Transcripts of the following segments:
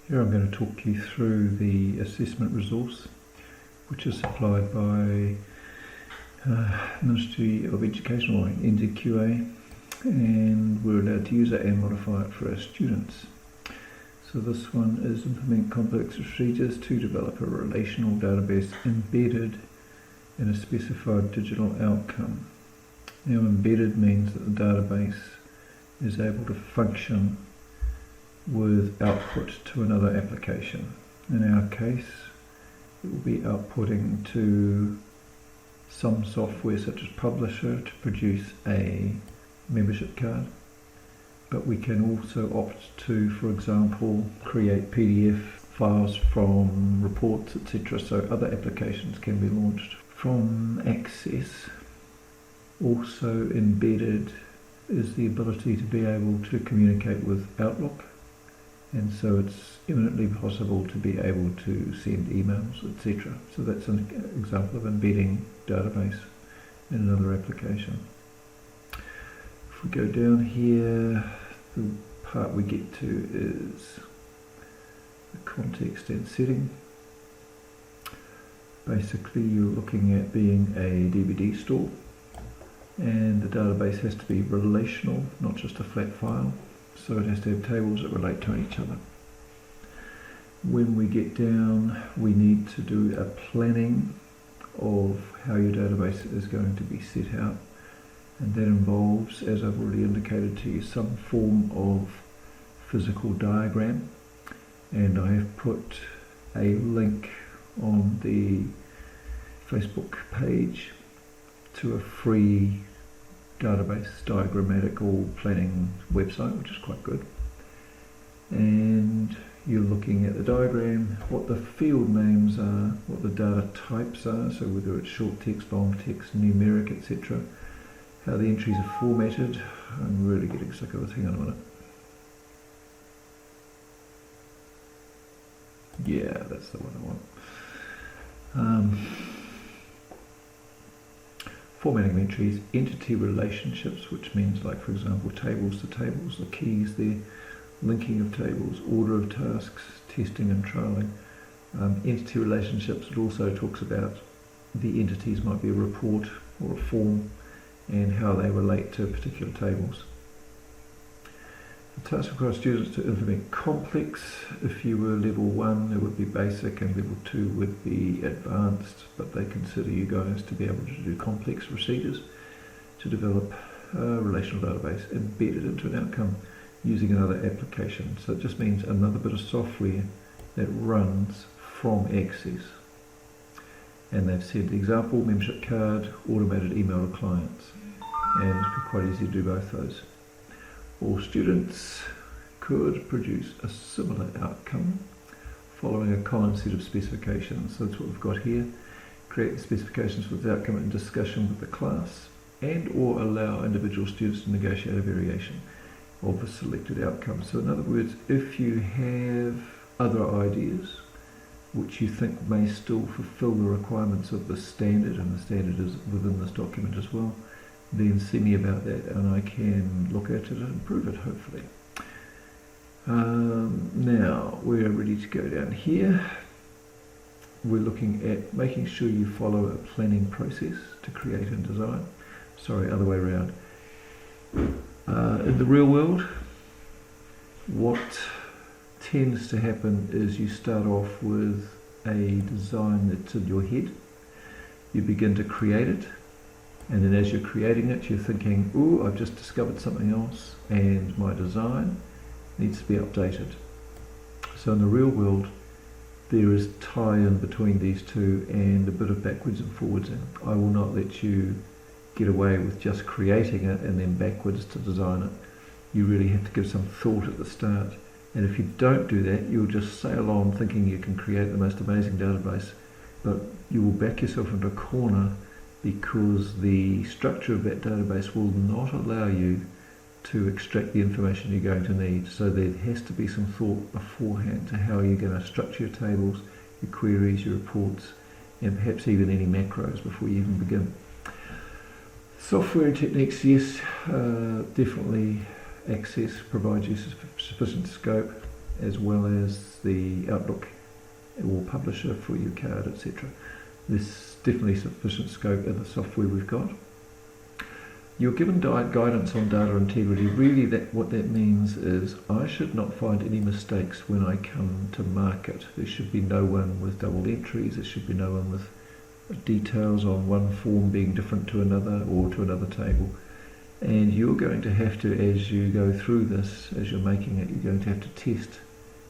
Here I'm going to talk you through the assessment resource, which is supplied by Ministry of Education, or NZQA, and we're allowed to use it and modify it for our students. So this one is implement complex procedures to develop a relational database embedded in a specified digital outcome. Now, embedded means that the database is able to function with output to another application. In our case, it will be outputting to some software such as Publisher to produce a membership card, but we can also opt to, for example, create PDF files from reports, etc., so other applications can be launched from Access. Also embedded is the ability to be able to communicate with Outlook, and so it's eminently possible to be able to send emails, etc. So that's an example of embedding database in another application. If we go down here, the part we get to is the context and setting. Basically, you're looking at being a DVD store, and the database has to be relational, not just a flat file. So it has to have tables that relate to each other. When we get down, we need to do a planning of how your database is going to be set out, and that involves, as I've already indicated to you, some form of physical diagram, and I have put a link on the Facebook page to a free database diagrammatical planning website, which is quite good. And you're looking at the diagram, what the field names are, what the data types are, so whether it's short text, long text, numeric, etc., how the entries are formatted. I'm really getting sick of it. Hang on a minute. Yeah, that's the one I want. Formatting of entries, entity relationships, which means, like, for example, tables to tables, the keys there, linking of tables, order of tasks, testing and trialing. Entity relationships, it also talks about the entities might be a report or a form and how they relate to particular tables. The task requires students to implement complex. If you were level 1, it would be basic, and level 2 would be advanced, but they consider you guys to be able to do complex procedures to develop a relational database embedded into an outcome using another application. So it just means another bit of software that runs from Access. And they've said the example, membership card, automated email to clients, and it's quite easy to do both those. All students could produce a similar outcome following a common set of specifications. So that's what we've got here. Create the specifications for the outcome in discussion with the class, and or allow individual students to negotiate a variation of the selected outcome. So in other words, if you have other ideas which you think may still fulfill the requirements of the standard, and the standard is within this document as well, then see me about that and I can look at it and improve it, hopefully. Now we're ready to go down here. We're looking at making sure you follow a planning process to create and design. Sorry, other way around. In the real world, what tends to happen is you start off with a design that's in your head. You begin to create it, and then as you're creating it, you're thinking, ooh, I've just discovered something else, and my design needs to be updated. So in the real world, there is tie-in between these two and a bit of backwards and forwards. And I will not let you get away with just creating it and then backwards to design it. You really have to give some thought at the start. And if you don't do that, you'll just sail on thinking you can create the most amazing database, but you will back yourself into a corner because the structure of that database will not allow you to extract the information you're going to need. So there has to be some thought beforehand to how you're going to structure your tables, your queries, your reports, and perhaps even any macros before you even begin. Software techniques, yes, definitely Access provides you sufficient scope. as well as the Outlook or publisher for your card, etc. There's definitely sufficient scope in the software we've got. You're given guidance on data integrity. Really, what that means is I should not find any mistakes when I come to market. There should be no one with double entries. There should be no one with details on one form being different to another or to another table. And you're going to have to, as you go through this, as you're making it, you're going to have to test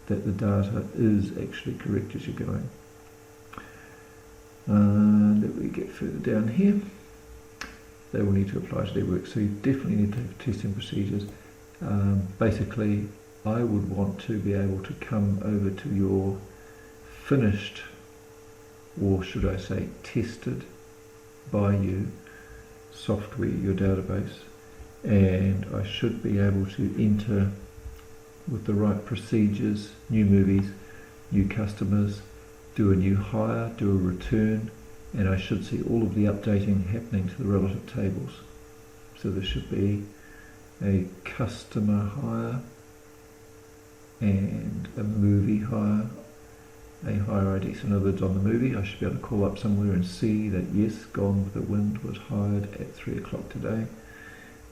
that the data is actually correct as you're going. Let me get further down here. They will need to apply to their work, so you definitely need to have testing procedures. Basically, I would want to be able to come over to your finished, or should I say tested by you, software, your database, and I should be able to enter with the right procedures, new movies, new customers, do a new hire, do a return, and I should see all of the updating happening to the relative tables. So there should be a customer hire and a movie hire, a hire ID. So in other words, on the movie I should be able to call up somewhere and see that yes, Gone with the Wind was hired at 3 o'clock today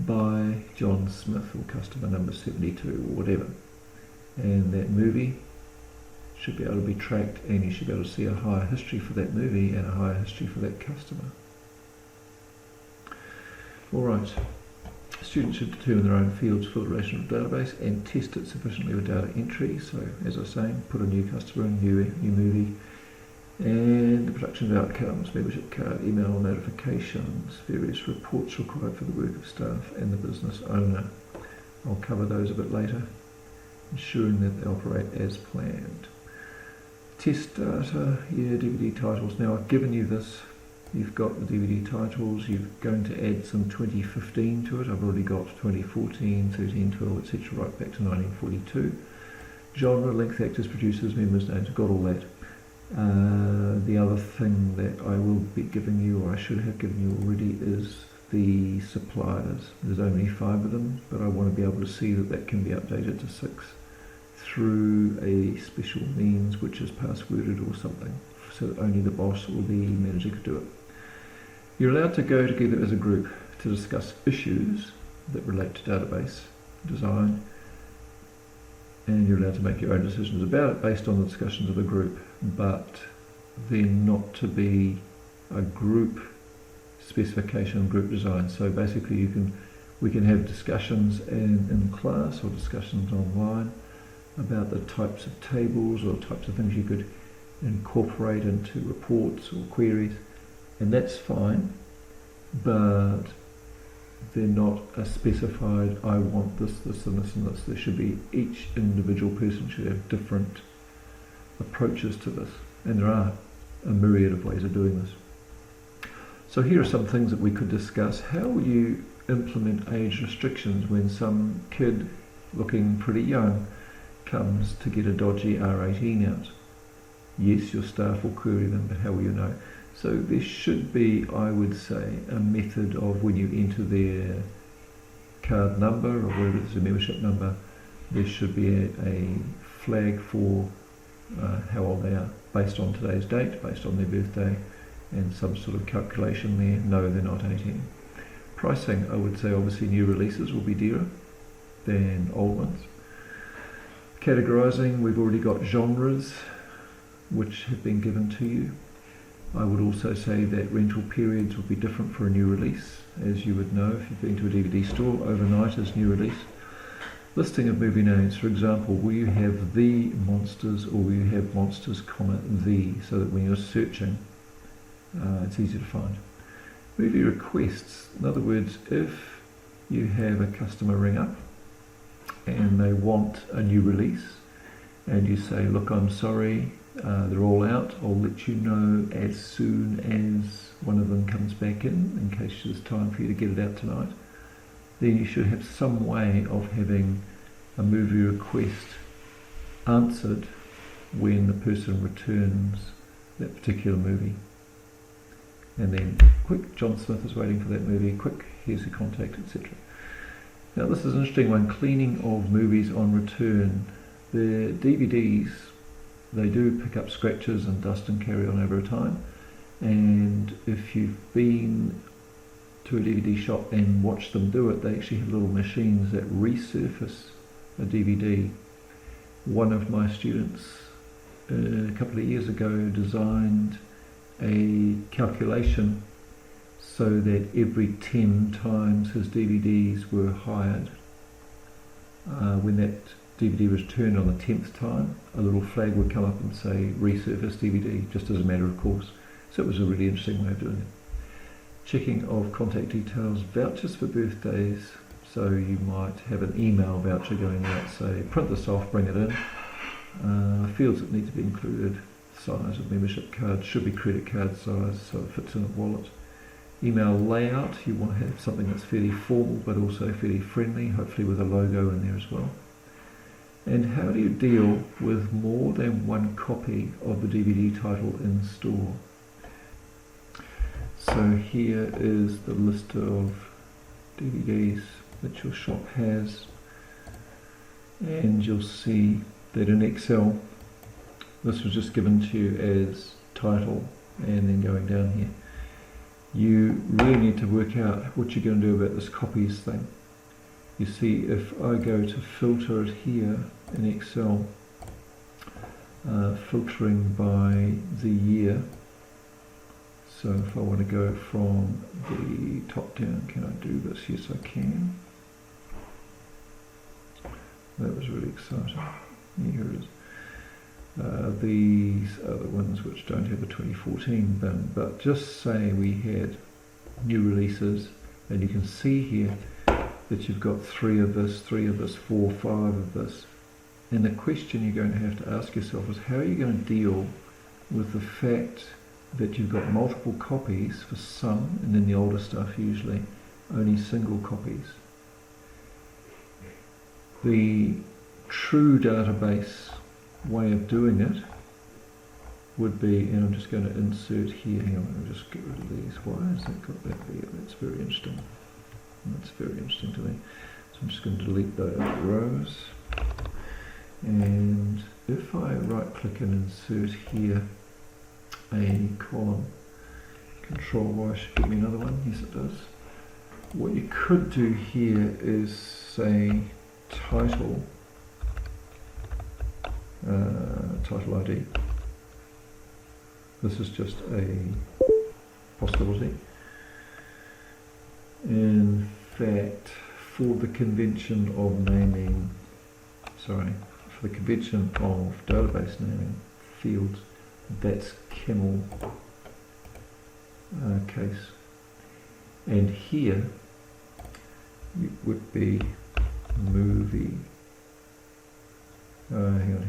by John Smith or customer number 72 or whatever. And that movie should be able to be tracked, and you should be able to see a hire history for that movie and a hire history for that customer. Alright, students should determine their own fields for the relational database and test it sufficiently with data entry. So as I was saying, put a new customer in, new movie, and the production of outcomes, membership card, email notifications, various reports required for the work of staff and the business owner. I'll cover those a bit later, ensuring that they operate as planned. Test data, yeah, DVD titles. Now I've given you this, you've got the DVD titles, you're going to add some 2015 to it. I've already got 2014, 13, 12, etc. right back to 1942. Genre, length, actors, producers, members, names, I've got all that. The other thing that I will be giving you, or I should have given you already, is the suppliers. There's only 5 of them, but I want to be able to see that that can be updated to 6 through a special means which is passworded or something, so that only the boss or the manager could do it. You're allowed to go together as a group to discuss issues that relate to database design, and you're allowed to make your own decisions about it based on the discussions of the group, but they're not to be a group specification, group design. So basically we can have discussions in class or discussions online about the types of tables or types of things you could incorporate into reports or queries, and that's fine, but they're not a specified, I want this, this and this and this. There should be, each individual person should have different approaches to this, and there are a myriad of ways of doing this. So here are some things that we could discuss. How will you implement age restrictions when some kid looking pretty young comes to get a dodgy R18 out? Yes, your staff will query them, but how will you know? So there should be, I would say, a method of when you enter their card number or whatever it is, a membership number, there should be a flag for how old they are, based on today's date, based on their birthday, and some sort of calculation there. No, they're not 18. Pricing, I would say obviously new releases will be dearer than old ones. Categorizing, we've already got genres which have been given to you. I would also say that rental periods will be different for a new release, as you would know if you've been to a DVD store. Overnight is new release. Listing of movie names, for example, will you have the monsters or will you have monsters, the, so that when you're searching it's easy to find. Movie requests, in other words, if you have a customer ring up and they want a new release and you say, look, I'm sorry, they're all out, I'll let you know as soon as one of them comes back in case there's time for you to get it out tonight, then you should have some way of having a movie request answered when the person returns that particular movie. And then, quick, John Smith is waiting for that movie, quick, here's your contact, etc. Now this is an interesting one, cleaning of movies on return. The DVDs, they do pick up scratches and dust and carry on over time, and if you've been to a DVD shop and watched them do it, they actually have little machines that resurface a DVD. One of my students a couple of years ago designed a calculation so that every 10 times his DVDs were hired, when that DVD was returned on the 10th time, a little flag would come up and say resurface DVD, just as a matter of course. So it was a really interesting way of doing it. Checking of contact details, vouchers for birthdays. So you might have an email voucher going out, say print this off, bring it in. Fields that need to be included, size of membership card, should be credit card size so it fits in a wallet. Email layout, you want to have something that's fairly formal but also fairly friendly, hopefully with a logo in there as well. And how do you deal with more than one copy of the DVD title in store? So here is the list of DVDs that your shop has, and you'll see that in Excel this was just given to you as title, and then going down here you really need to work out what you're going to do about this copies thing. You see, if I go to filter it here in Excel, filtering by the year, so if I want to go from the top down, can I do this? Yes I can. That was really exciting. Here it is. These are the ones which don't have a 2014 bin, but just say we had new releases, and you can see here that you've got 3 of this, 4, 5 of this. And the question you're going to have to ask yourself is, how are you going to deal with the fact that you've got multiple copies for some, and then the older stuff usually only single copies. The true database way of doing it would be, and I'm just going to insert here, hang on, I'll just get rid of these. Why has that got that there? That's very interesting. That's very interesting to me. So I'm just going to delete those rows. And if I right click and insert here a column, Control Y should give me another one. Yes it does. What you could do here is say title, title ID. This is just a possibility. In fact, for the convention of naming, for the convention of database naming fields, that's camel case. And here it would be movie. Hang on.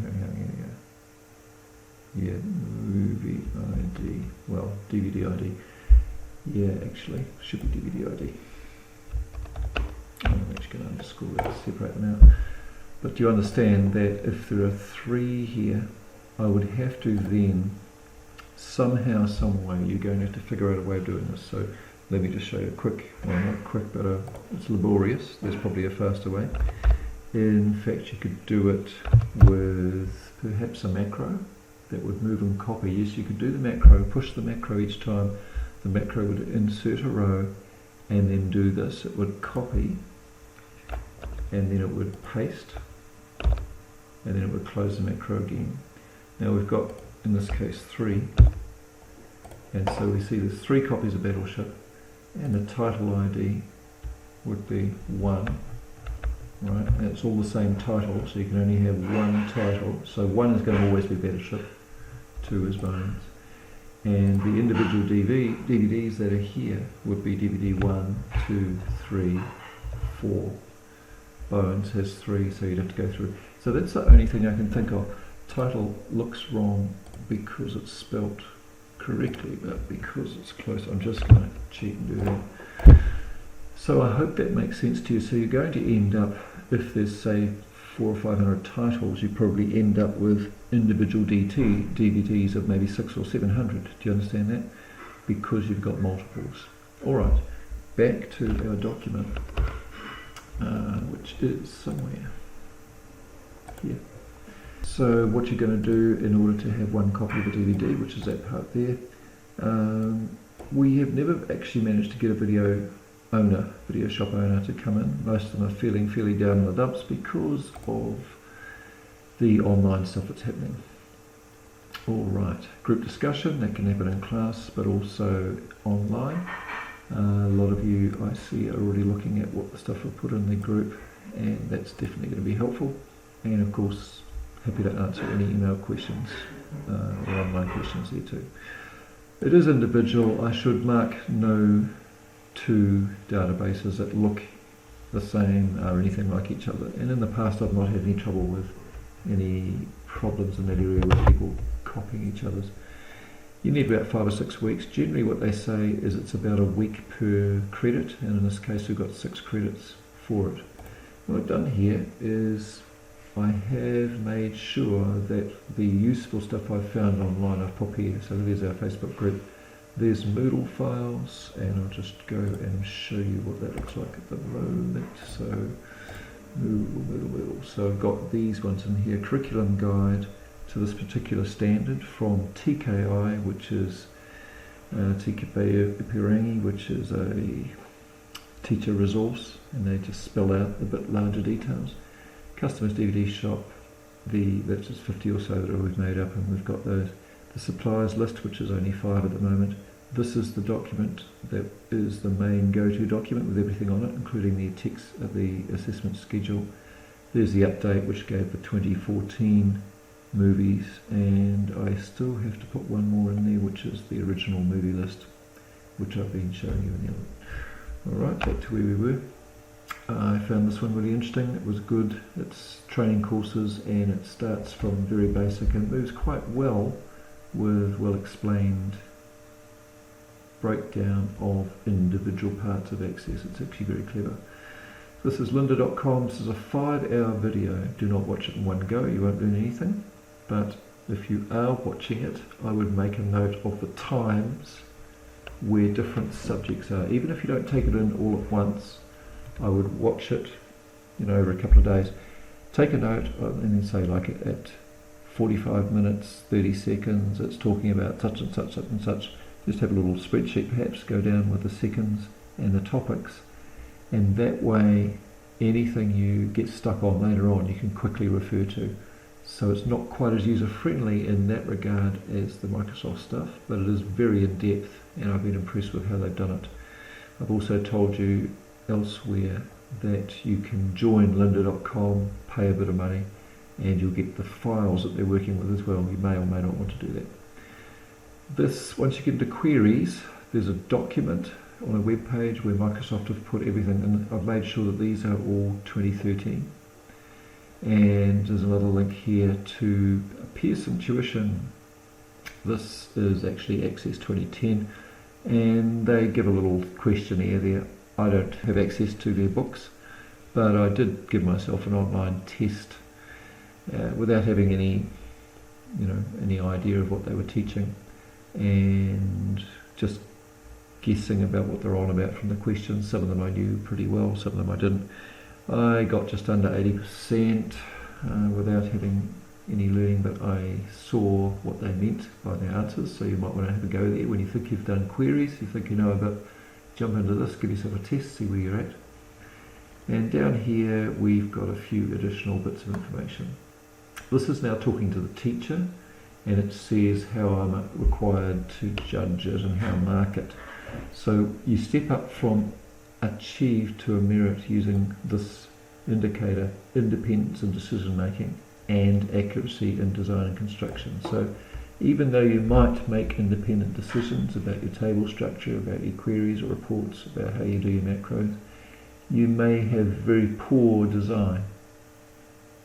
Yeah, movie ID. Well, DVD ID. Yeah, actually, should be DVD ID. I'm actually going to underscore that to separate them out. But do you understand that if there are 3 here, I would have to then somehow, some way, you're going to have to figure out a way of doing this. So let me just show you a quick, well not quick, but it's laborious. There's probably a faster way. In fact, you could do it with perhaps a macro that would move and copy. Yes, you could do the macro, push the macro each time. The macro would insert a row and then do this. It would copy and then it would paste and then it would close the macro again. Now we've got, in this case, 3. And so we see there's 3 copies of Battleship, and the title ID would be 1. Right, and it's all the same title, so you can only have 1 title. So 1 is going to always be Battleship, 2 is Bones. And the individual DVDs that are here would be DVD 1, 2, 3, 4. Bones has 3, so you'd have to go through. So that's the only thing I can think of. Title looks wrong because it's spelt correctly, but because it's close, I'm just going to cheat and do that. So I hope that makes sense to you. So you're going to end up, if there's say 400 or 500 titles, you probably end up with individual DVDs of maybe 600 or 700. Do you understand that? Because you've got multiples. Alright, back to our document, which is somewhere here. So what you're going to do in order to have one copy of the DVD, which is that part there, we have never actually managed to get a video shop owner to come in. Most of them are feeling fairly down in the dumps because of the online stuff that's happening. Alright, group discussion, that can happen in class but also online. A lot of you I see are already looking at what the stuff we've put in the group, and that's definitely going to be helpful. And of course, happy to answer any email questions or online questions there too. It is individual. I should mark no two databases that look the same or anything like each other. And in the past I've not had any trouble with any problems in that area with people copying each other's. You need about 5 or 6 weeks. Generally what they say is it's about a week per credit, and in this case we've got 6 credits for it. What I've done here is I have made sure that the useful stuff I've found online I've put here. So there's our Facebook group. There's Moodle files, and I'll just go and show you what that looks like at the moment. So Moodle. So I've got these ones in here. Curriculum guide to this particular standard from TKI, which is Tikape Ipirangi, which is a teacher resource, and they just spell out a bit larger details. Customers DVD shop, that's just 50 or so that we've made up, and we've got those. The suppliers list, which is only 5 at the moment. This is the document that is the main go-to document with everything on it, including the text of the assessment schedule. There's the update, which gave the 2014 movies, and I still have to put one more in there, which is the original movie list, which I've been showing you in the other. Alright, back to where we were. I found this one really interesting. It was good. It's training courses, and it starts from very basic and moves quite well with well explained breakdown of individual parts of Access. It's actually very clever. This is lynda.com. This is a 5-hour video. Do not watch it in one go, you won't learn anything. But if you are watching it, I would make a note of the times where different subjects are. Even if you don't take it in all at once, I would watch it, over a couple of days. Take a note and then say like at 45 minutes, 30 seconds, it's talking about such and such, such and such. Just have a little spreadsheet perhaps, go down with the seconds and the topics, and that way anything you get stuck on later on you can quickly refer to. So it's not quite as user-friendly in that regard as the Microsoft stuff, but it is very in-depth, and I've been impressed with how they've done it. I've also told you elsewhere that you can join lynda.com, pay a bit of money, and you'll get the files that they're working with as well. You may or may not want to do that. This, once you get into queries, there's a document on a web page where Microsoft have put everything in. I've made sure that these are all 2013. And there's another link here to Pearson Tuition. This is actually Access 2010, and they give a little questionnaire there. I don't have access to their books, but I did give myself an online test without having any idea of what they were teaching, and just guessing about what they're on about from the questions. Some of them I knew pretty well, some of them I didn't. I got just under 80% without having any learning, but I saw what they meant by their answers, so you might want to have a go there. When you think you've done queries, you think you know about, jump into this, give yourself a test, see where you're at. And down here we've got a few additional bits of information. This is now talking to the teacher, and it says how I'm required to judge it and how to mark it. So you step up from achieve to a merit using this indicator: independence in decision making and accuracy in design and construction. So even though you might make independent decisions about your table structure, about your queries or reports, about how you do your macros, you may have very poor design.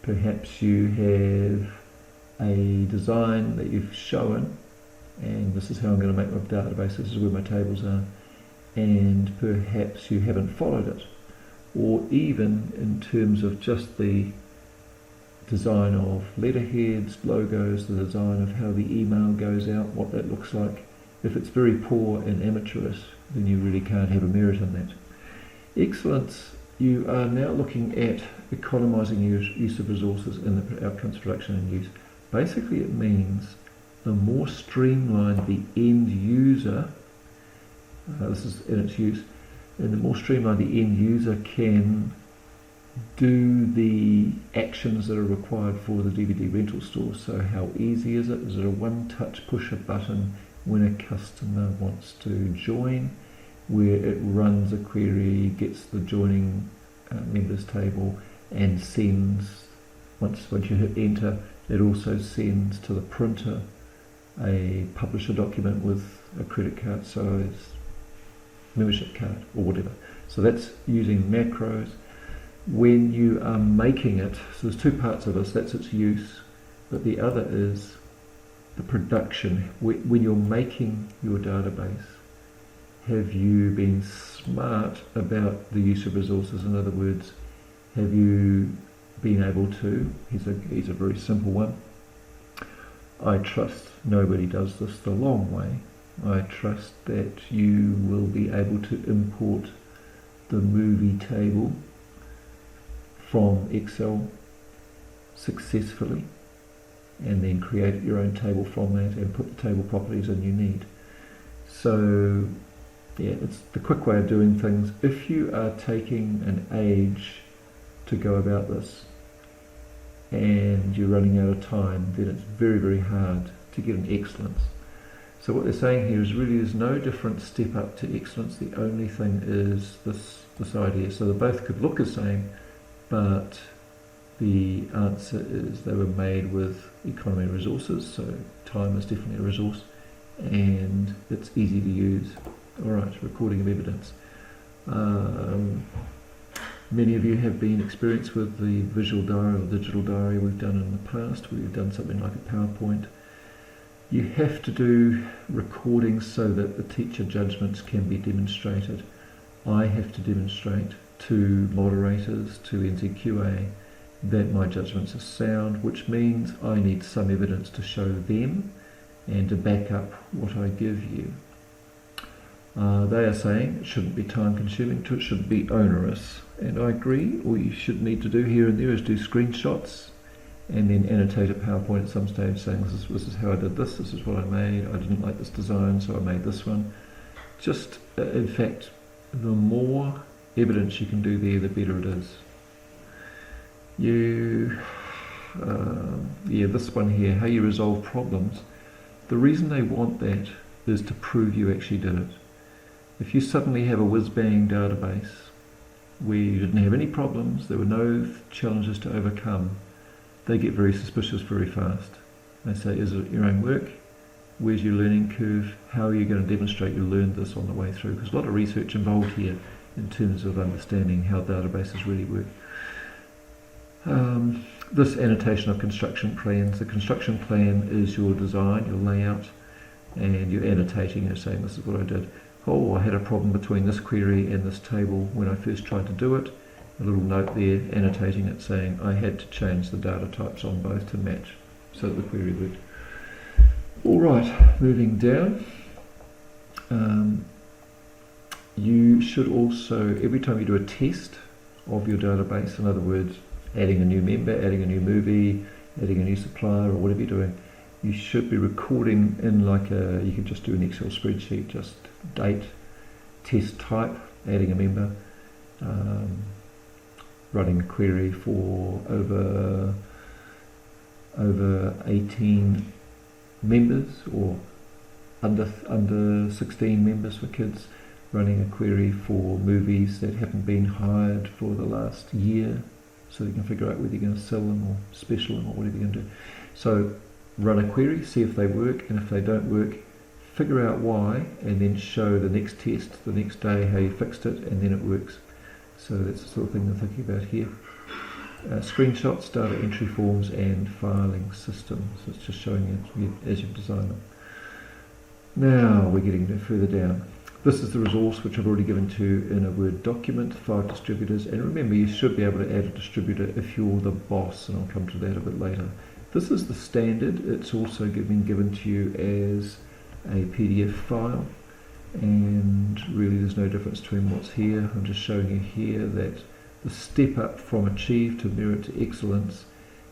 Perhaps you have a design that you've shown, and this is how I'm going to make my database, this is where my tables are, and perhaps you haven't followed it. Or even in terms of just the design of letterheads, logos, the design of how the email goes out, what that looks like. If it's very poor and amateurish, then you really can't have a merit in that. Excellence, you are now looking at economising use of resources in the outcomes production and use. Basically it means the more streamlined the end user, this is in its use, and the more streamlined the end user can do the actions that are required for the DVD rental store. So how easy is it? Is it a one-touch push a button when a customer wants to join, where it runs a query, gets the joining members table, and sends, once you hit enter, it also sends to the printer a publisher document with a credit card size membership card or whatever. So that's using macros. When you are making it, so there's two parts of this, that's its use, but the other is the production. When you're making your database, have you been smart about the use of resources? In other words, have you been able to, here's a very simple one, I trust nobody does this the long way. I trust that you will be able to import the movie table from Excel successfully and then create your own table from that and put the table properties in you need. So yeah, it's the quick way of doing things. If you are taking an age to go about this and you're running out of time, then it's very, very hard to get an excellence. So what they're saying here is really there's no different step up to excellence. The only thing is this idea. So they both could look the same, but the answer is they were made with economy of resources, so time is definitely a resource, and it's easy to use. Alright, recording of evidence. Many of you have been experienced with the visual diary or digital diary we've done in the past. We've done something like a PowerPoint. You have to do recordings so that the teacher judgments can be demonstrated. I have to demonstrate to moderators, to NZQA, that my judgments are sound, which means I need some evidence to show them and to back up what I give you. They are saying it shouldn't be time consuming, it shouldn't be onerous, and I agree. All you should need to do here and there is do screenshots and then annotate a PowerPoint at some stage saying this is how I did this is what I made, I didn't like this design so I made this one. Just in fact, the more evidence you can do there, the better it is. This one here, how you resolve problems. The reason they want that is to prove you actually did it. If you suddenly have a whiz-bang database where you didn't have any problems, there were no challenges to overcome, they get very suspicious very fast. They say, is it your own work? Where's your learning curve? How are you going to demonstrate you learned this on the way through? Because a lot of research involved here in terms of understanding how databases really work. This annotation of construction plans. The construction plan is your design, your layout, and you're annotating, you're saying this is what I did. Oh, I had a problem between this query and this table when I first tried to do it. A little note there annotating it saying I had to change the data types on both to match so that the query worked. Alright, moving down. You should also, every time you do a test of your database, in other words, adding a new member, adding a new movie, adding a new supplier or whatever you're doing, you should be recording in you can just do an Excel spreadsheet, just date, test type, adding a member, running a query for over 18 members or under 16 members for kids, running a query for movies that haven't been hired for the last year, so you can figure out whether you're going to sell them or special them or whatever you're going to do. So run a query, see if they work, and if they don't work, figure out why, and then show the next test the next day how you fixed it, and then it works. So that's the sort of thing they're thinking about here. Screenshots, data entry forms, and filing systems. So it's just showing you as you've designed them. Now we're getting further down. This is the resource which I've already given to you in a Word document, 5 distributors, and remember you should be able to add a distributor if you're the boss, and I'll come to that a bit later. This is the standard. It's also been given to you as a PDF file, and really there's no difference between what's here. I'm just showing you here that the step up from achieve to merit to excellence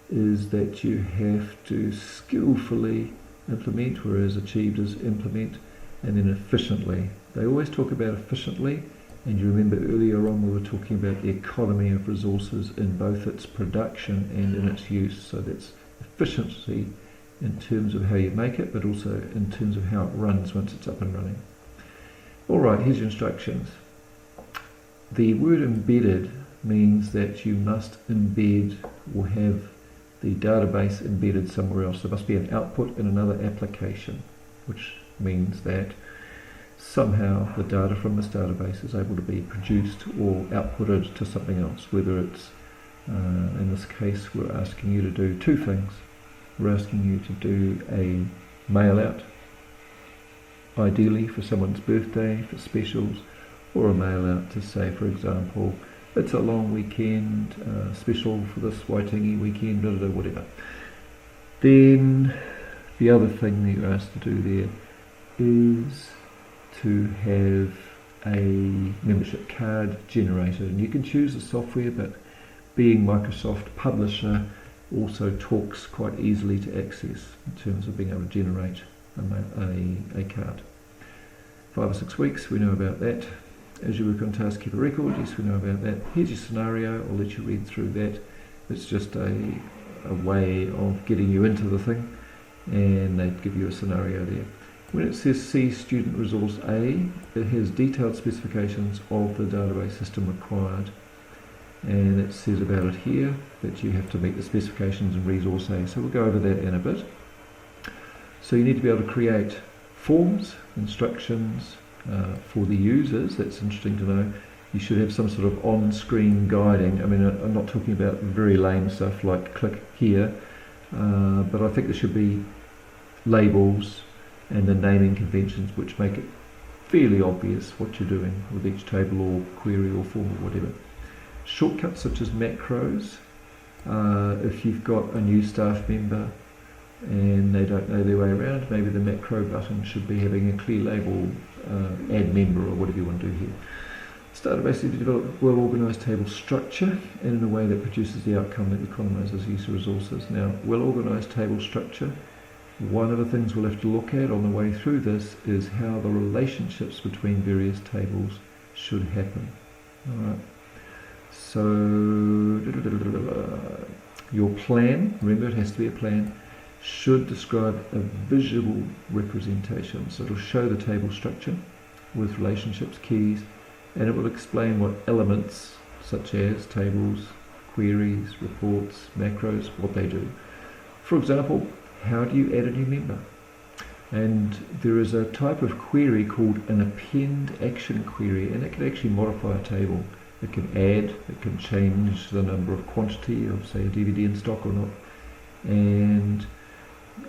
is that you have to skillfully implement, whereas achieved is implement, and then efficiently. They always talk about efficiently, and you remember earlier on we were talking about the economy of resources in both its production and in its use. So that's efficiency in terms of how you make it, but also in terms of how it runs once it's up and running. Alright, here's your instructions. The word embedded means that you must embed or have the database embedded somewhere else. There must be an output in another application, which means that somehow the data from this database is able to be produced or outputted to something else, whether it's, in this case, we're asking you to do two things. We're asking you to do a mail out, ideally for someone's birthday, for specials, or a mail out to say, for example, it's a long weekend, special for this Y13 weekend, blah, blah, blah, whatever. Then the other thing that you're asked to do there is to have a membership card generated, and you can choose the software, but being Microsoft Publisher also talks quite easily to access in terms of being able to generate a card. 5 or 6 weeks, we know about that. As you work on task, keep a record, yes, we know about that. Here's your scenario, I'll let you read through that. It's just a way of getting you into the thing, and they give you a scenario there. When it says see student resource A, it has detailed specifications of the database system required, and it says about it here that you have to meet the specifications in resource A. So we'll go over that in a bit. So you need to be able to create forms, instructions for the users. That's interesting to know. You should have some sort of on-screen guiding. I mean, I'm not talking about very lame stuff like click here, but I think there should be labels and the naming conventions which make it fairly obvious what you're doing with each table or query or form or whatever. Shortcuts such as macros, if you've got a new staff member and they don't know their way around, maybe the macro button should be having a clear label, add member or whatever you want to do here. This database is to develop well-organised table structure and in a way that produces the outcome that economises user resources. Now, well-organised table structure, one of the things we'll have to look at on the way through this is how the relationships between various tables should happen. Alright, so your plan, remember it has to be a plan, should describe a visual representation. So it'll show the table structure with relationships, keys, and it will explain what elements such as tables, queries, reports, macros, what they do. For example, how do you add a new member? And there is a type of query called an append action query, and it can actually modify a table. It can add, it can change the number of quantity of, say, a DVD in stock or not. And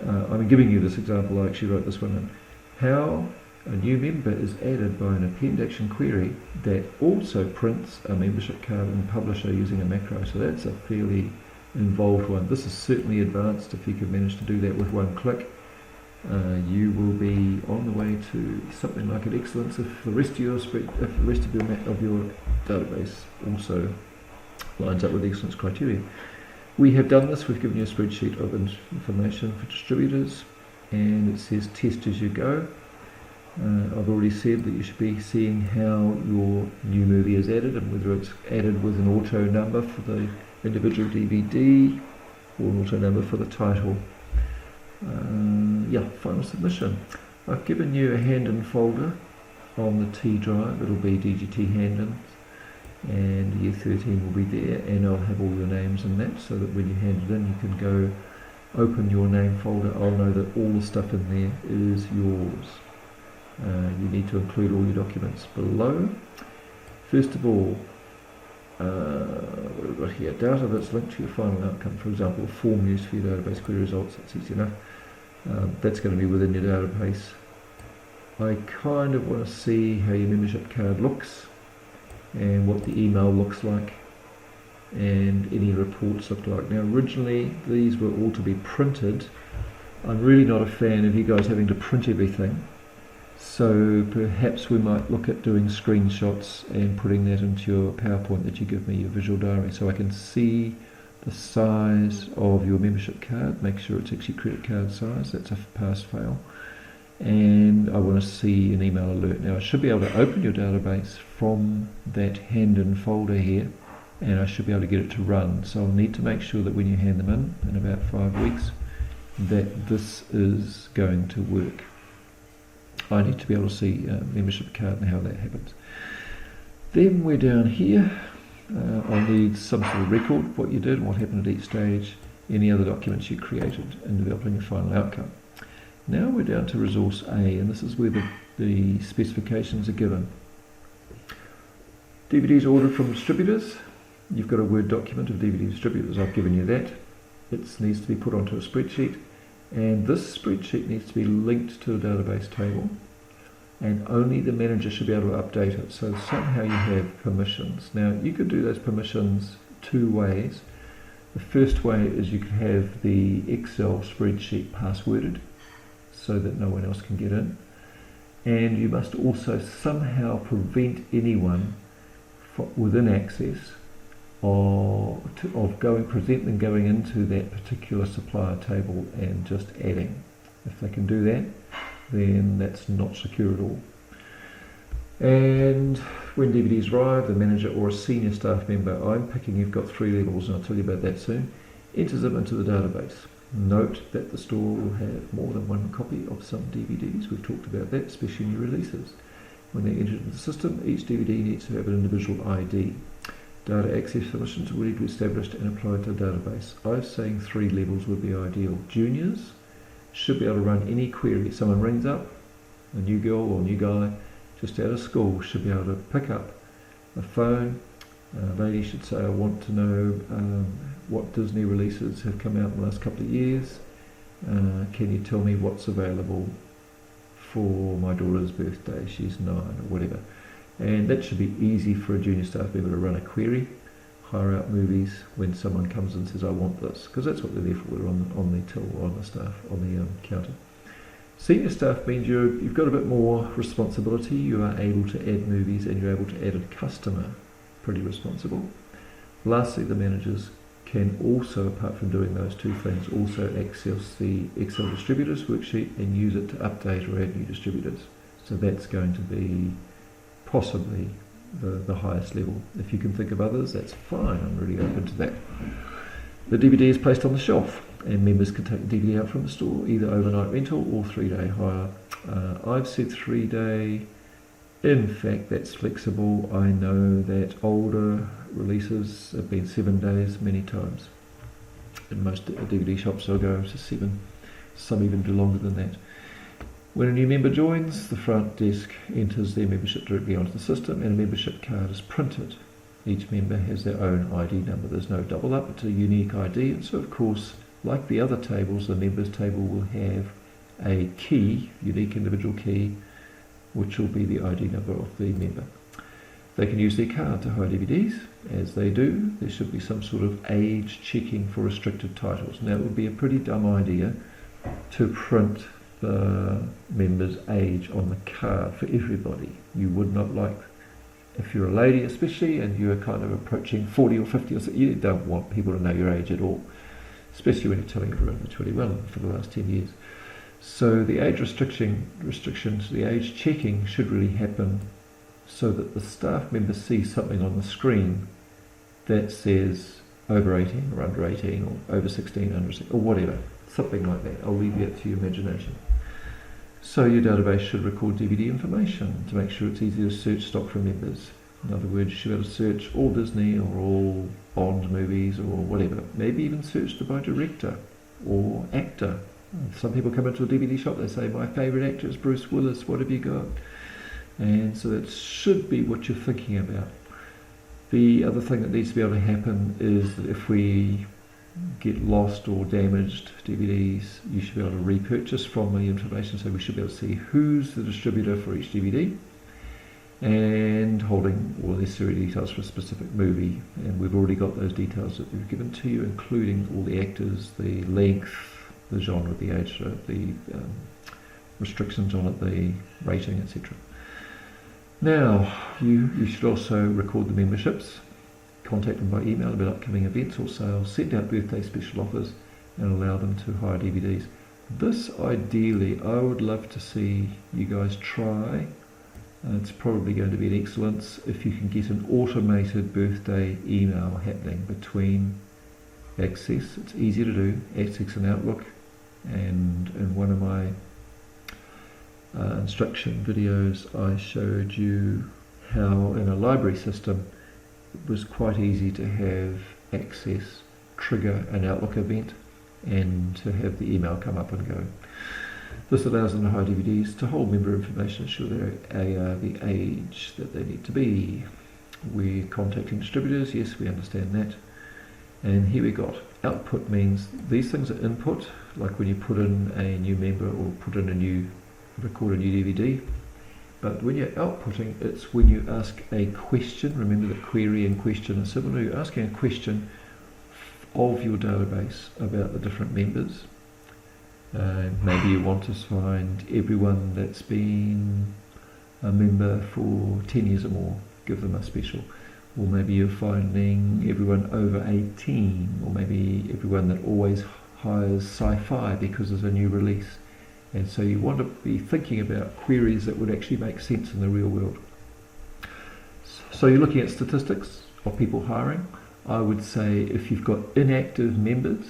I'm giving you this example, I actually wrote this one in. How a new member is added by an append action query that also prints a membership card in Publisher using a macro. So that's a fairly involved one. This is certainly advanced. If you can manage to do that with one click, you will be on the way to something like an excellence if the rest of your database also lines up with the excellence criteria. We have done this. We've given you a spreadsheet of information for distributors, and it says test as you go. I've already said that you should be seeing how your new movie is added and whether it's added with an auto number for the individual DVD or an auto number for the title. Final submission. I've given you a hand-in folder on the T drive. It'll be DGT hand-ins, and Y13 will be there, and I'll have all your names in that so that when you hand it in you can go open your name folder. I'll know that all the stuff in there is yours. You need to include all your documents below. First of all, what have we got here? Data that's linked to your final outcome. For example, a form used for your database query results. That's easy enough. That's going to be within your database. I kind of want to see how your membership card looks and what the email looks like and any reports look like. Now originally these were all to be printed. I'm really not a fan of you guys having to print everything, So perhaps we might look at doing screenshots and putting that into your PowerPoint that you give me, your visual diary, so I can see the size of your membership card, make sure it's actually credit card size, that's a pass-fail. And I want to see an email alert. Now I should be able to open your database from that hand-in folder here, and I should be able to get it to run. So I'll need to make sure that when you hand them in about 5 weeks, that this is going to work. I need to be able to see a membership card and how that happens. Then we're down here. I'll need some sort of record, what you did, what happened at each stage, any other documents you created in developing your final outcome. Now we're down to resource A, and this is where the specifications are given. DVDs ordered from distributors. You've got a Word document of DVD distributors. I've given you that. It needs to be put onto a spreadsheet, and this spreadsheet needs to be linked to a database table, and only the manager should be able to update it. So somehow you have permissions. Now you could do those permissions 2 ways. The first way is you could have the Excel spreadsheet passworded so that no one else can get in, and you must also somehow prevent anyone within Access prevent them going into that particular supplier table and just adding. If they can do that, then that's not secure at all. And when DVDs arrive, the manager or a senior staff member, I'm picking, you've got 3 levels and I'll tell you about that soon, enters them into the database. Note that the store will have more than 1 copy of some DVDs. We've talked about that, especially new releases. When they're entered into the system, each DVD needs to have an individual ID. Data access permissions will need to be established and applied to the database. I was saying 3 levels would be ideal. Juniors should be able to run any query. Someone rings up, a new girl or new guy, just out of school, should be able to pick up a phone. A lady should say, I want to know what Disney releases have come out in the last couple of years. Can you tell me what's available for my daughter's birthday? She's 9 or whatever. And that should be easy for a junior staff member to run a query, hire out movies when someone comes and says, I want this, because that's what they're there for, on the till, or on the staff, on the counter. Senior staff means you've got a bit more responsibility. You are able to add movies and you're able to add a customer. Pretty responsible. Lastly, the managers can also, apart from doing those 2 things, also access the Excel distributors worksheet and use it to update or add new distributors. So that's going to be possibly the highest level. If you can think of others, that's fine. I'm really open to that. The DVD is placed on the shelf and members can take the DVD out from the store, either overnight rental or 3-day hire. I've said 3-day. In fact, that's flexible. I know that older releases have been 7 days many times. In most DVD shops I'll go to 7, some even do longer than that. When a new member joins, the front desk enters their membership directly onto the system and a membership card is printed. Each member has their own ID number. There's no double up, it's a unique ID. And so of course, like the other tables, the members table will have a key, unique individual key, which will be the ID number of the member. They can use their card to hire DVDs. As they do, there should be some sort of age checking for restricted titles. Now it would be a pretty dumb idea to print the member's age on the card for everybody. You would not like, if you're a lady especially and you're kind of approaching 40 or 50 or so, you don't want people to know your age at all, especially when you're telling everyone you're 21 for the last 10 years. So the age restrictions, the age checking should really happen so that the staff member sees something on the screen that says over 18 or under 18 or over 16, under 16, or whatever, something like that. I'll leave that to your imagination. So your database should record DVD information to make sure it's easy to search stock for members. In other words, you should be able to search all Disney or all Bond movies or whatever. Maybe even search by director or actor. Some people come into a DVD shop, they say, my favourite actor is Bruce Willis, what have you got? And so that should be what you're thinking about. The other thing that needs to be able to happen is that if we get lost or damaged DVDs, you should be able to repurchase from the information, so we should be able to see who's the distributor for each DVD and holding all the necessary details for a specific movie. And we've already got those details that we've given to you, including all the actors, the length, the genre, the age, the restrictions on it, the rating, etc. Now, you should also record the memberships, contact them by email about upcoming events or sales, send out birthday special offers, and allow them to hire DVDs. This, ideally, I would love to see you guys try. It's probably going to be an excellence if you can get an automated birthday email happening between Access. It's easy to do, Access and Outlook, and in one of my instruction videos I showed you how in a library system it was quite easy to have Access trigger an Outlook event and to have the email come up and go. This allows them to hire DVDs, to hold member information, ensure they are the age that they need to be. We're contacting distributors, yes, we understand that. And here we got output means these things are input, like when you put in a new member or record a new DVD. But when you're outputting, it's when you ask a question. Remember that query and question are similar. You're asking a question of your database about the different members. Maybe you want to find everyone that's been a member for 10 years or more, give them a special. Or maybe you're finding everyone over 18, or maybe everyone that always hires sci-fi because there's a new release. And so you want to be thinking about queries that would actually make sense in the real world. So you're looking at statistics of people hiring. I would say if you've got inactive members,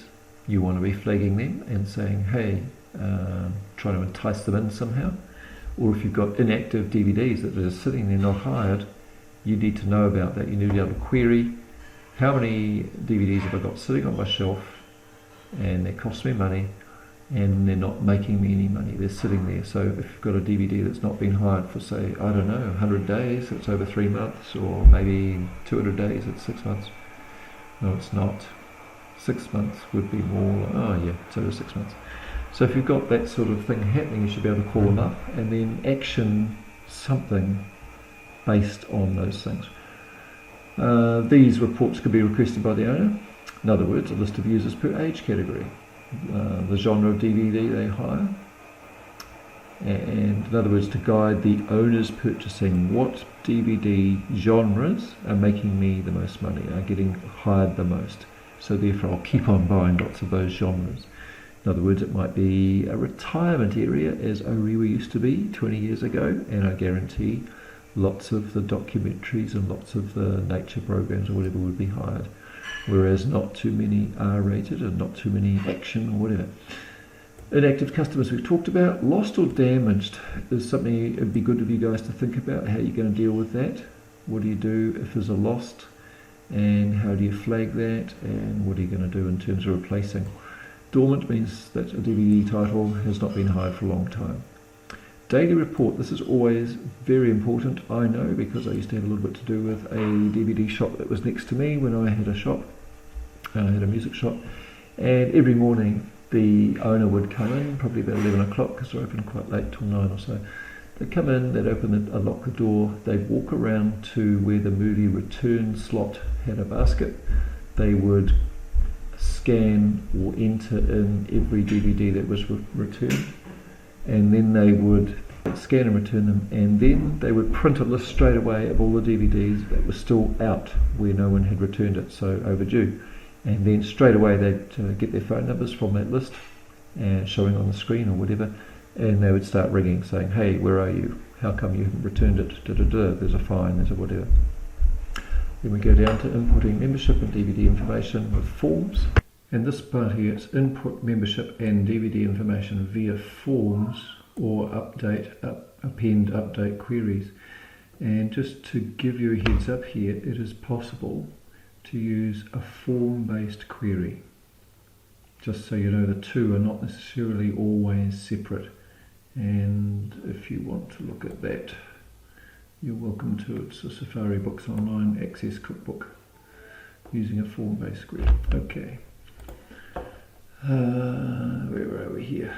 you want to be flagging them and saying, hey, trying to entice them in somehow. Or if you've got inactive DVDs that are just sitting there not hired, you need to know about that. You need to be able to query, how many DVDs have I got sitting on my shelf and they cost me money and they're not making me any money, they're sitting there. So if you've got a DVD that's not been hired for, say, I don't know, 100 days, it's over 3 months, or maybe 200 days, it's 6 months. No, it's not. 6 months would be more, oh yeah, it's over 6 months. So if you've got that sort of thing happening, you should be able to call them up and then action something based on those things. These reports could be requested by the owner. In other words, a list of users per age category, the genre of DVD they hire, and in other words, to guide the owners purchasing what DVD genres are making me the most money, are getting hired the most. So therefore I'll keep on buying lots of those genres. In other words, it might be a retirement area, as Orewa used to be 20 years ago, and I guarantee lots of the documentaries and lots of the nature programs or whatever would be hired, whereas not too many R-rated and not too many action or whatever. Inactive customers we've talked about. Lost or damaged is something it'd be good of you guys to think about, how you're going to deal with that. What do you do if there's a lost, and how do you flag that, and what are you going to do in terms of replacing? Dormant means that a DVD title has not been hired for a long time. Daily report, this is always very important, I know, because I used to have a little bit to do with a DVD shop that was next to me when I had a shop. I had a music shop, and every morning the owner would come in, probably about 11 o'clock, because they're open quite late, till 9 or so. They'd come in, they'd unlock the door, they'd walk around to where the movie return slot had a basket. They would scan or enter in every DVD that was returned, and then they would scan and return them, and then they would print a list straight away of all the DVDs that were still out where no one had returned it, so overdue. And then straight away they'd get their phone numbers from that list and showing on the screen or whatever, and they would start ringing saying, hey, where are you? How come you haven't returned it? There's a fine, there's a whatever. Then we go down to inputting membership and DVD information with forms. And this part here, it's input membership and DVD information via forms or append update queries. And just to give you a heads up here, it is possible to use a form-based query. Just so you know, the two are not necessarily always separate. And if you want to look at that, you're welcome to. It's a Safari Books Online Access Cookbook using a form-based query. Okay. Where are we here?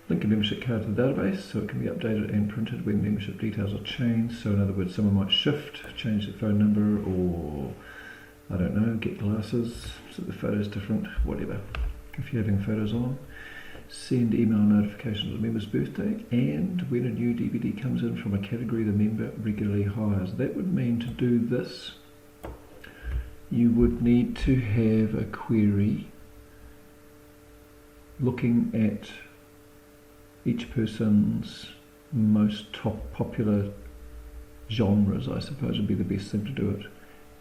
Link a membership card to the database so it can be updated and printed when membership details are changed. So in other words, someone might change their phone number, or I don't know, get glasses so the photo's different, whatever, if you're having photos on. send email notifications of a member's birthday, and when a new DVD comes in from a category the member regularly hires. That would mean to do this, you would need to have a query looking at each person's most top popular genres, I suppose would be the best thing to do it.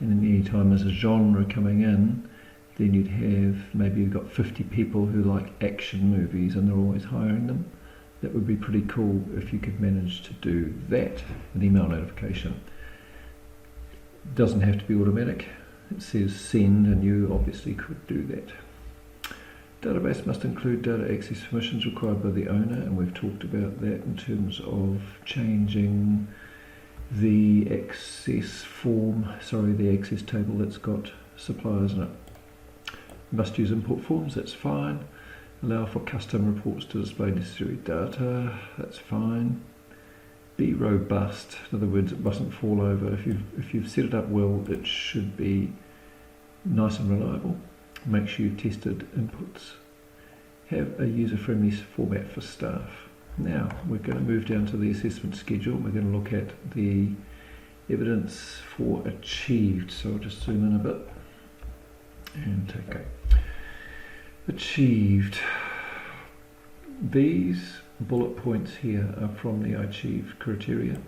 And then any time there's a genre coming in, then you'd have, maybe you've got 50 people who like action movies and they're always hiring them. That would be pretty cool if you could manage to do that, an email notification. It doesn't have to be automatic. It says send, and you obviously could do that. Database must include data access permissions required by the owner, and we've talked about that in terms of changing the access form, the access table that's got suppliers in it. Must use import forms, that's fine. Allow for custom reports to display necessary data, that's fine. Be robust, in other words, it mustn't fall over. If you've set it up well, it should be nice and reliable. Make sure you've tested inputs. Have a user-friendly format for staff. Now, we're going to move down to the assessment schedule. We're going to look at the evidence for achieved. So I'll just zoom in a bit and take it. Achieved. These bullet points here are from the achieved criteria,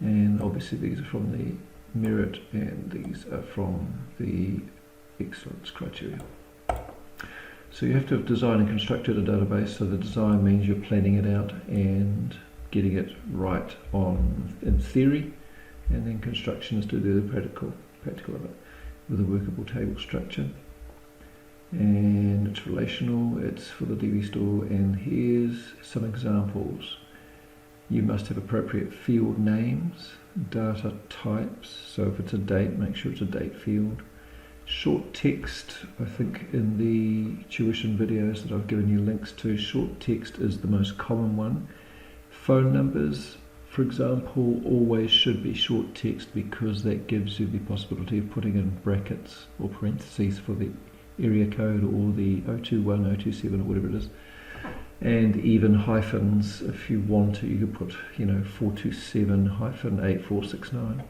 and obviously these are from the merit, and these are from the excellence criteria. So you have to have designed and constructed a database. So the design means you're planning it out and getting it right in theory, and then construction is to do the practical of it with a workable table structure. And it's relational, it's for the DB store, and here's some examples. You must have appropriate field names, data types, so if it's a date, make sure it's a date field. Short text, I think in the tuition videos that I've given you links to, short text is the most common one. Phone numbers, for example, always should be short text because that gives you the possibility of putting in brackets or parentheses for the area code or the 021, 027 or whatever it is. And even hyphens, if you want to, you could put 427-8469.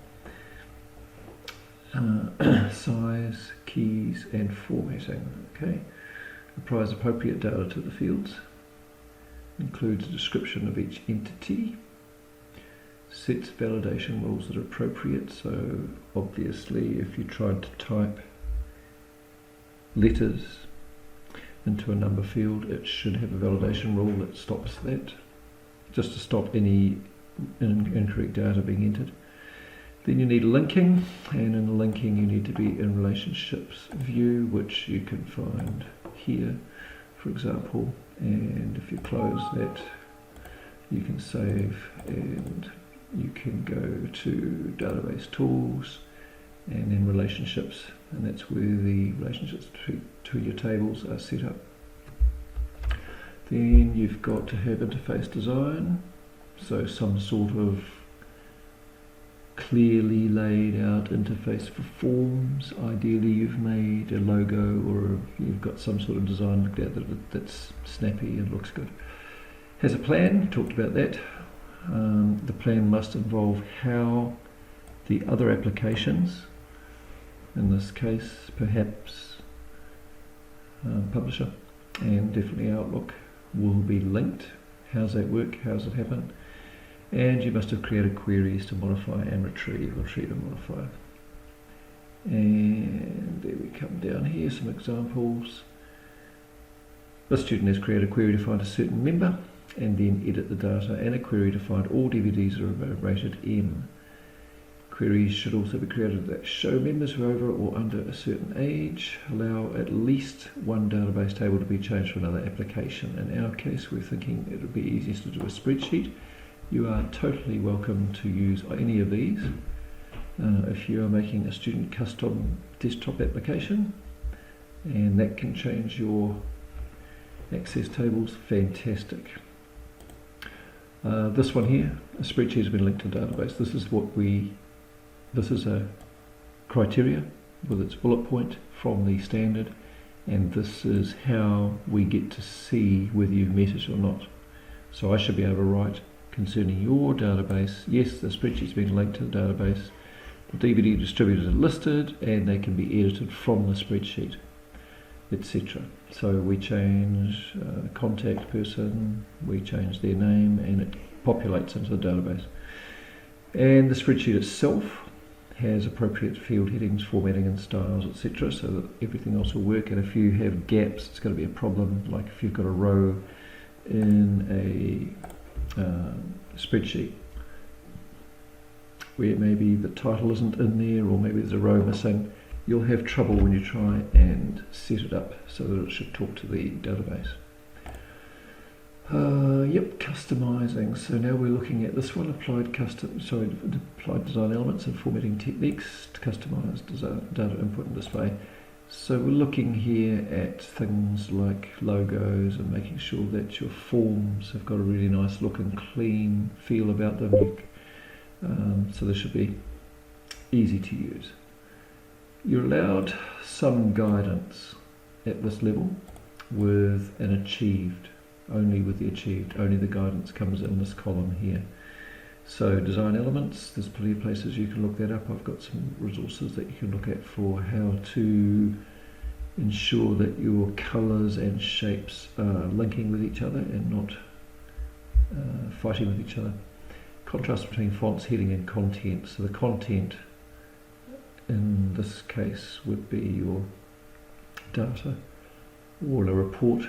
Size, keys and formatting. Okay, applies appropriate data to the fields, includes a description of each entity, sets validation rules that are appropriate. So obviously if you tried to type letters into a number field, it should have a validation rule that stops that, just to stop any incorrect data being entered. Then you need linking, and in linking you need to be in relationships view, which you can find here, for example. And if you close that, you can save, and you can go to database tools and then relationships, and that's where the relationships between your tables are set up. Then you've got to have interface design, so some sort of clearly laid out interface for forms. Ideally you've made a logo, or you've got some sort of design like that that's snappy and looks good. Has a plan, talked about that. The plan must involve how the other applications, in this case perhaps Publisher and definitely Outlook, will be linked. How's that work? How's it happen? And you must have created queries to modify and retrieve and modify. And there we come down here, some examples. The student has created a query to find a certain member and then edit the data, and a query to find all DVDs that are rated M. Queries should also be created that show members who are over or under a certain age. Allow at least one database table to be changed to another application. In our case, we're thinking it would be easiest to do a spreadsheet. You are totally welcome to use any of these. If you are making a student custom desktop application, and that can change your access tables, fantastic. This one here, a spreadsheet has been linked to a database. This is a criteria with its bullet point from the standard, and this is how we get to see whether you've met it or not. So I should be able to write concerning your database, yes, the spreadsheet's been linked to the database, the DVD distributors are listed and they can be edited from the spreadsheet, etc. So we change contact person, we change their name, and it populates into the database. And the spreadsheet itself has appropriate field headings, formatting and styles, etc., so that everything else will work. And if you have gaps, it's going to be a problem, like if you've got a row in a spreadsheet where maybe the title isn't in there, or maybe there's a row missing, you'll have trouble when you try and set it up so that it should talk to the database. Yep, customizing. So now we're looking at this one, applied design elements and formatting techniques to customize data input and display. So we're looking here at things like logos and making sure that your forms have got a really nice look and clean feel about them. So this should be easy to use. You're allowed some guidance at this level with an achieved. Only with the achieved, only the guidance comes in this column here. So design elements, there's plenty of places you can look that up. I've got some resources that you can look at for how to ensure that your colours and shapes are linking with each other and not fighting with each other. Contrast between fonts, heading and content. So the content in this case would be your data or a report.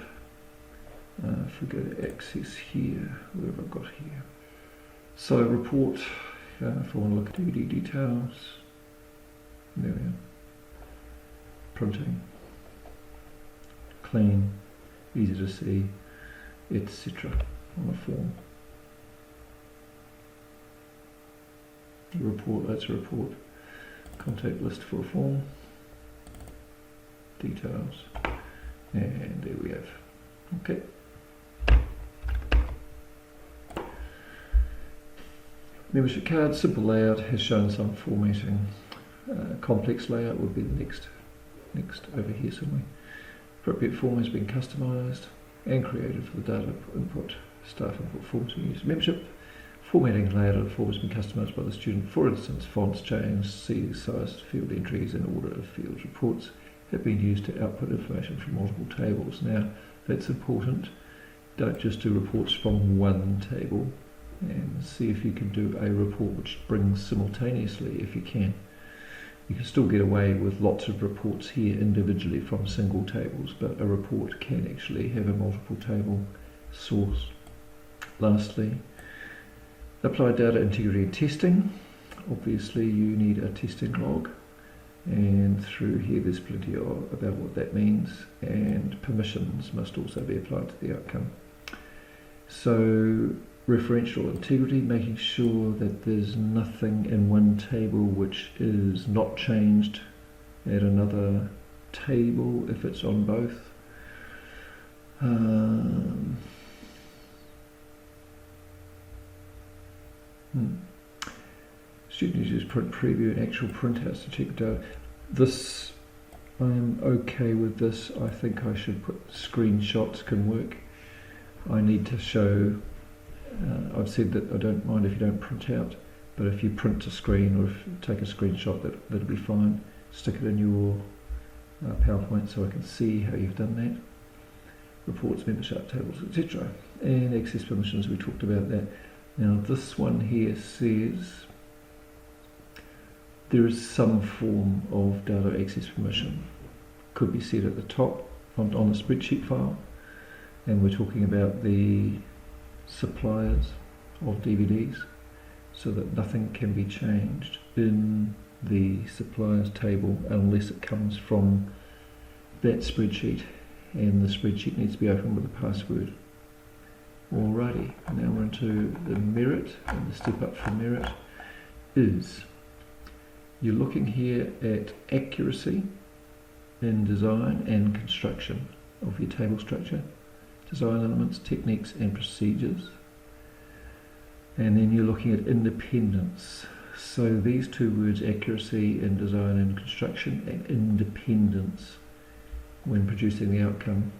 If we go to access here, what have I got here? So report, if I want to look at DVD details, there we are. Printing, clean, easy to see, etc. on a form. Report, that's a report. Contact list for a form. Details. And there we have. Okay. Membership card, simple layout, has shown some formatting. Complex layout would be the next over here somewhere. Appropriate form has been customised and created for the data input, staff input forms we use. Membership, formatting layout of the form has been customised by the student. For instance, fonts changed, sized field entries and order of field reports have been used to output information from multiple tables. Now, that's important. Don't just do reports from one table, and see if you can do a report which brings simultaneously if you can. You can still get away with lots of reports here individually from single tables, but a report can actually have a multiple table source. Lastly, applied data integrity and testing. Obviously you need a testing log, and through here there's plenty about what that means, and permissions must also be applied to the outcome. So referential integrity, making sure that there's nothing in one table which is not changed at another table if it's on both. Student uses print preview and actual printouts to check data. This, I'm okay with this. I think I should put screenshots can work. I need to show, I've said that I don't mind if you don't print out, but if you print to screen or if you take a screenshot, that'll be fine. Stick it in your PowerPoint so I can see how you've done that. Reports, membership tables, etc. And access permissions, we talked about that. Now this one here says there is some form of data access permission. Could be set at the top on the spreadsheet file, and we're talking about the suppliers of DVDs, so that nothing can be changed in the suppliers table unless it comes from that spreadsheet, and the spreadsheet needs to be opened with a password. Alrighty, now we're into the merit, and the step up from merit is you're looking here at accuracy in design and construction of your table structure, design elements, techniques and procedures, and then you're looking at independence. So these two words, accuracy in design and construction and independence, when producing the outcome.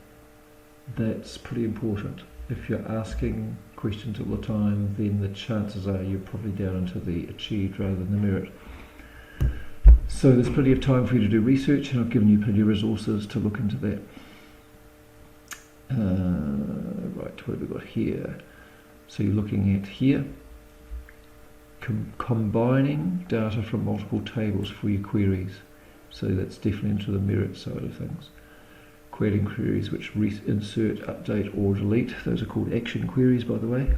That's pretty important. If you're asking questions all the time, then the chances are you're probably down into the achieved rather than the merit. So there's plenty of time for you to do research, and I've given you plenty of resources to look into that. Right, what have we got here? So you're looking at here, combining data from multiple tables for your queries. So that's definitely into the merit side of things. Creating queries which insert, update or delete. Those are called action queries, by the way,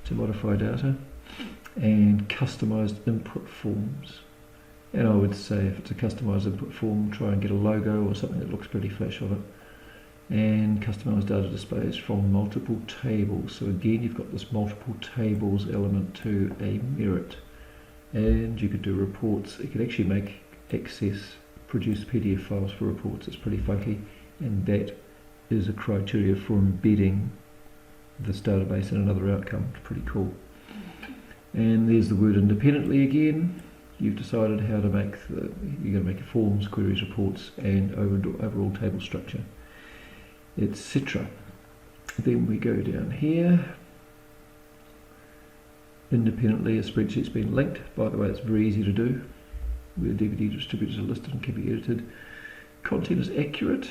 to modify data. And customized input forms. And I would say if it's a customized input form, try and get a logo or something that looks pretty flash on it. And customized data displays from multiple tables. So again, you've got this multiple tables element to a merit. And you could do reports. You could actually make produce PDF files for reports. It's pretty funky. And that is a criteria for embedding this database in another outcome. It's pretty cool. And there's the word independently again. You've decided how to make you're going to make forms, queries, reports, and overall table structure, etc. Then we go down here. Independently, a spreadsheet's been linked. By the way, it's very easy to do. Where DVD distributors are listed and can be edited. Content is accurate.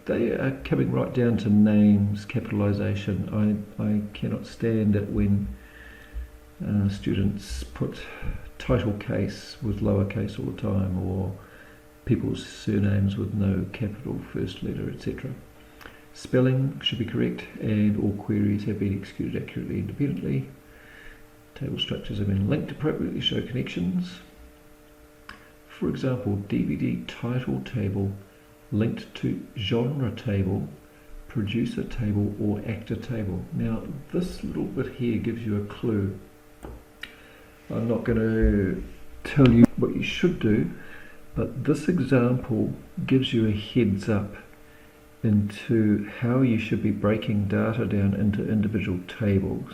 They are coming right down to names, capitalisation. I cannot stand it when students put title case with lowercase all the time, or people's surnames with no capital first letter, etc. Spelling should be correct, and all queries have been executed accurately independently. Table structures have been linked appropriately, show connections. For example, DVD title table linked to genre table, producer table, or actor table. Now, this little bit here gives you a clue. I'm not going to tell you what you should do, but this example gives you a heads up into how you should be breaking data down into individual tables.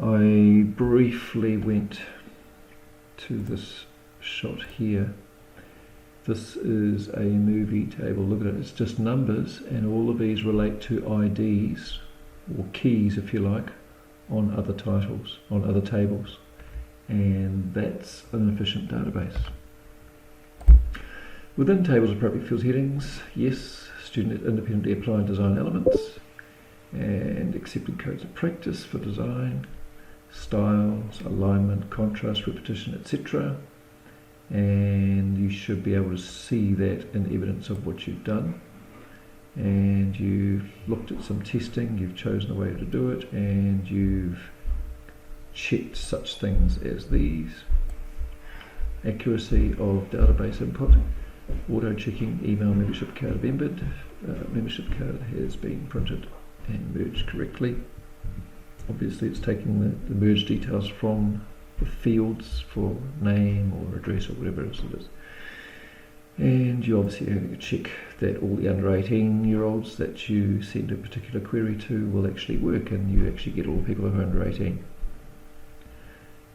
I briefly went to this shot here. This is a movie table. Look at it, it's just numbers, and all of these relate to IDs, or keys if you like, on other titles, on other tables. And that's an efficient database. Within tables, appropriate fields, headings, yes, student independently applying design elements, and accepted codes of practice for design, styles, alignment, contrast, repetition, etc. And you should be able to see that in evidence of what you've done. And you've looked at some testing, you've chosen a way to do it, and you've checked such things as these: accuracy of database input, auto-checking email membership card embedded, membership card has been printed and merged correctly. Obviously it's taking the merge details from the fields for name or address or whatever else it is. And you obviously are going to check that all the under 18-year-olds that you send a particular query to will actually work, and you actually get all the people who are under 18.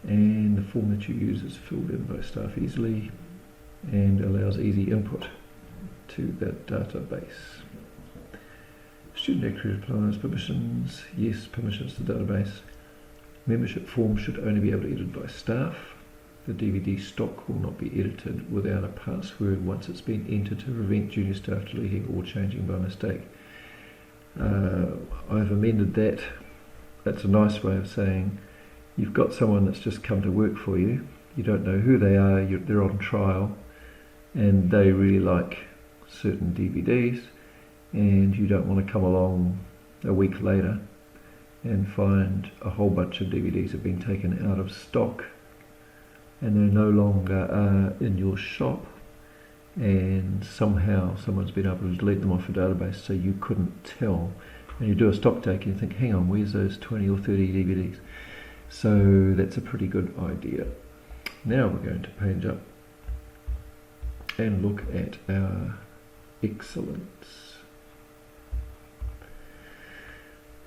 And the form that you use is filled in by staff easily and allows easy input to that database. Student accurate applies permissions. Yes, permissions to database. Membership form should only be able to be edited by staff. The DVD stock will not be edited without a password once it's been entered to prevent junior staff deleting or changing by mistake. I've amended that. That's a nice way of saying you've got someone that's just come to work for you. You don't know who they are. They're on trial, and they really like certain DVDs, and you don't want to come along a week later and find a whole bunch of DVDs have been taken out of stock and they're no longer in your shop, and somehow someone's been able to delete them off a database so you couldn't tell, and you do a stock take and you think, hang on, where's those 20 or 30 DVDs? So that's a pretty good idea. Now we're going to page up and look at our excellence.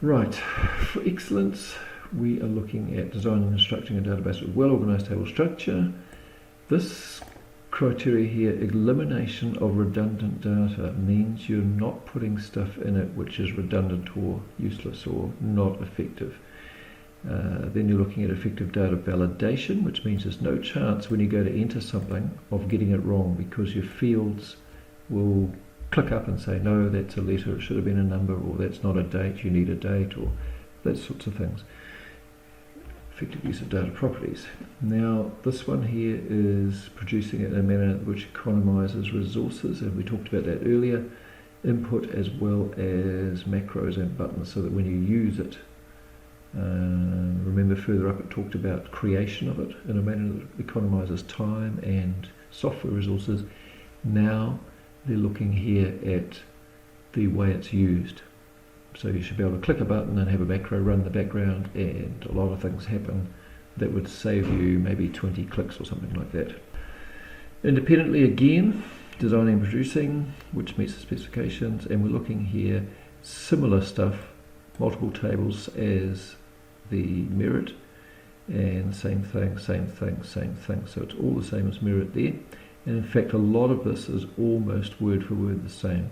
Right, for excellence we are looking at designing and constructing a database with well-organized table structure. This criteria here, elimination of redundant data means you're not putting stuff in it which is redundant or useless or not effective. Then you're looking at effective data validation, which means there's no chance when you go to enter something of getting it wrong, because your fields will click up and say, no, that's a letter, it should have been a number, or that's not a date, you need a date, or those sorts of things. Effective use of data properties. Now this one here is producing it in a manner which economizes resources, and we talked about that earlier. Input as well as macros and buttons, so that when you use it, remember further up it talked about creation of it in a manner that economizes time and software resources. Now they're looking here at the way it's used. So you should be able to click a button and have a macro run in the background, and a lot of things happen that would save you maybe 20 clicks or something like that. Independently again, designing and producing, which meets the specifications, and we're looking here similar stuff, multiple tables as the merit, and same thing, same thing, same thing. So it's all the same as merit there, and in fact a lot of this is almost word for word the same.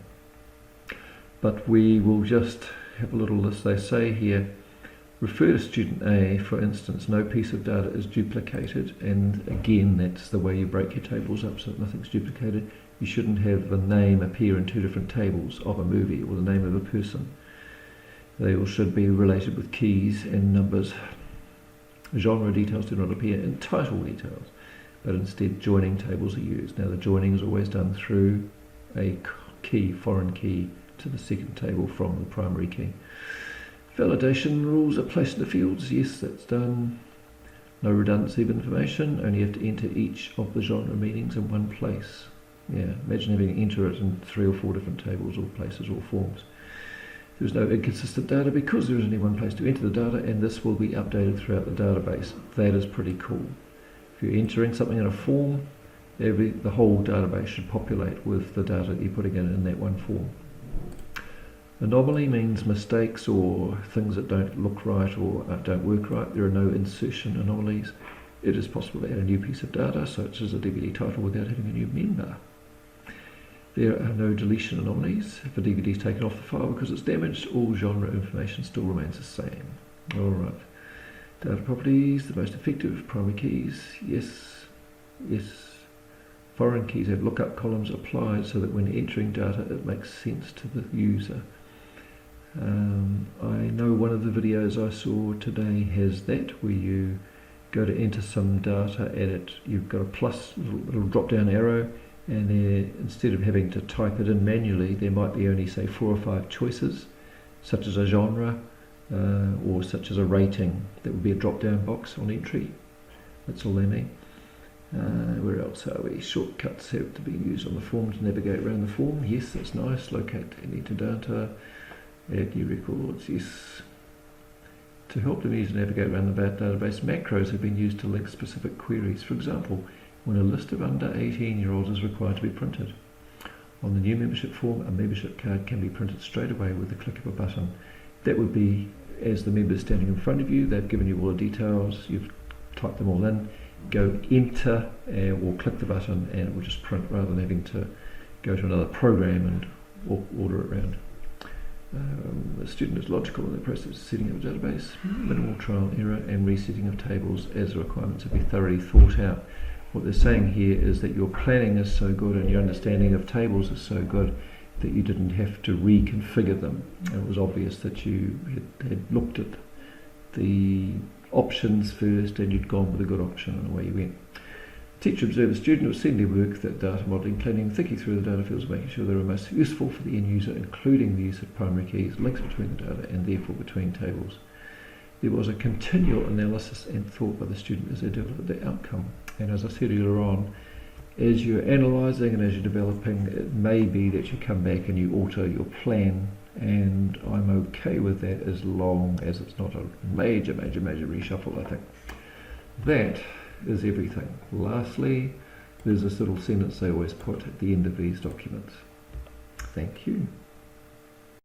But we will just have a little list. They say here, refer to student A, for instance, no piece of data is duplicated, and again that's the way you break your tables up so that nothing's duplicated. You shouldn't have the name appear in two different tables of a movie or the name of a person. They all should be related with keys and numbers. Genre details do not appear in title details, but instead joining tables are used. Now the joining is always done through a key, foreign key, to the second table from the primary key. Validation rules are placed in the fields. Yes, that's done. No redundancy of information. Only have to enter each of the genre meanings in one place. Yeah, imagine having to enter it in 3 or 4 different tables or places or forms. There's no inconsistent data because there is only one place to enter the data, and this will be updated throughout the database. That is pretty cool. If you're entering something in a form, the whole database should populate with the data that you're putting in that one form. Anomaly means mistakes or things that don't look right or don't work right. There are no insertion anomalies. It is possible to add a new piece of data, such as a DVD title, without having a new member. There are no deletion anomalies. If a DVD is taken off the file because it's damaged, all genre information still remains the same. Alright. Data properties, the most effective, primary keys, yes, yes. Foreign keys have lookup columns applied so that when entering data it makes sense to the user. I know one of the videos I saw today has that, where you go to enter some data and you've got a plus, little drop down arrow, and there, instead of having to type it in manually, there might be only say 4 or 5 choices, such as a genre or such as a rating. That would be a drop down box on entry. That's all they mean. Where else are we? Shortcuts have to be used on the form to navigate around the form. Yes, that's nice. Locate any data. Add new records, yes. To help them user navigate around the database, macros have been used to link specific queries. For example, when a list of under 18-year-olds is required to be printed. On the new membership form, a membership card can be printed straight away with the click of a button. That would be, as the member is standing in front of you, they've given you all the details, you've typed them all in, go enter or click the button and it will just print rather than having to go to another program and order it around. The student is logical in the process of setting up a database, minimal trial and error, and resetting of tables as the requirements have been thoroughly thought out. What they're saying here is that your planning is so good and your understanding of tables is so good that you didn't have to reconfigure them. It was obvious that you had looked at the options first and you'd gone with a good option, and away you went. Teacher observed the student was seeing their work, that data modelling, planning, thinking through the data fields, making sure they were most useful for the end user, including the use of primary keys, links between the data, and therefore between tables. There was a continual analysis and thought by the student as they delivered the outcome. And as I said earlier on, as you're analysing and as you're developing, it may be that you come back and you alter your plan, and I'm okay with that as long as it's not a major reshuffle, I think. That is everything. Lastly, there's this little sentence they always put at the end of these documents. Thank you.